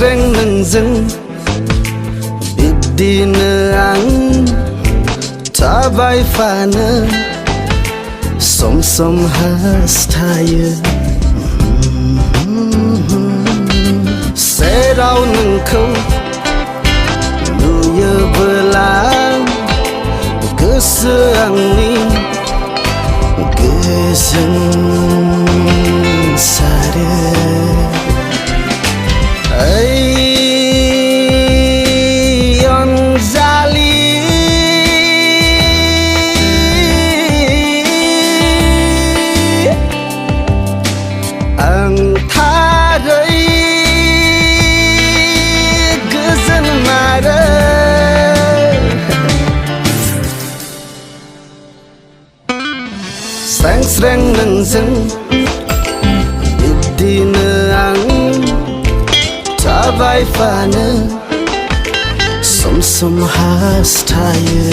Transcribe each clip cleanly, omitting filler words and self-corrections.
Sengsreng nangzeng Bidina ang Tabai fana Som hastaya Serau nangkau Nuya belang Keseangni Keseng sada Ayon zali Ang taray Gezan mara Sengsreng nangzeng Bidina ang Tabai fana Som hastaya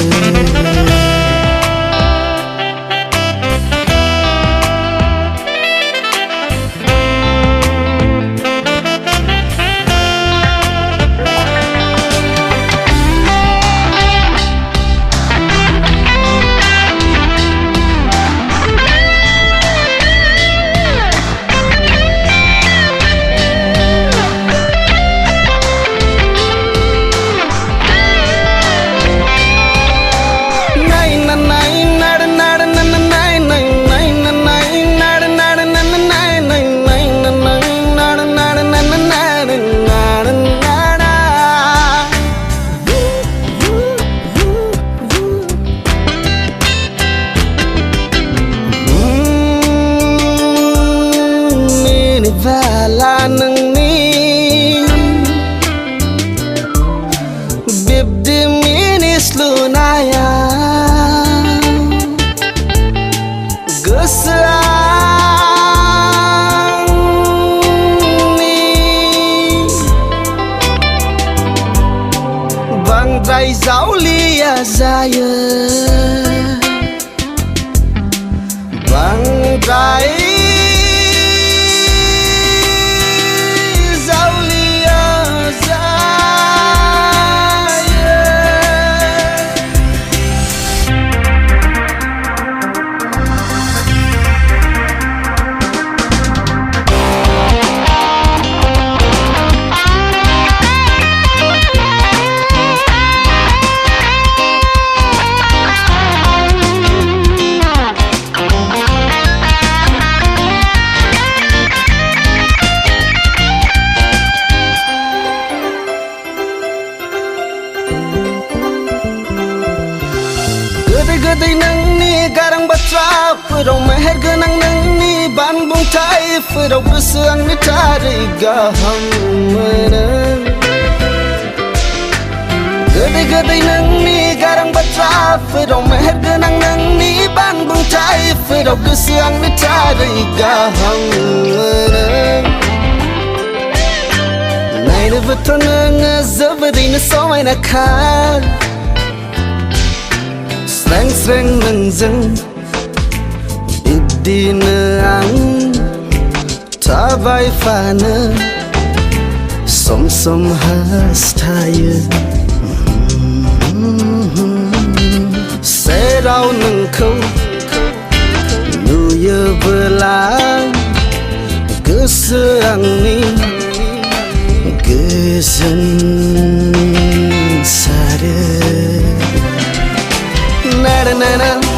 Vala nang ni Bibdi minis lunaya Gesang ni Bang drai zau lia zaya Bang drai Gadai nang ni garang batra Perau meher genang nang ni ban bung tai Perau berseang ni cari gaham menang Gadai nang ni garang batra Perau meher genang nang ni ban bung tai Perau berseang ni cari gaham menang Nai ni betul nang zabadi ni somai nakal Sengsreng nangzeng Bidina ang Tabai fana Som hastaya Serau nangkau Nuya belang Keseangni Gezan sada Na na na na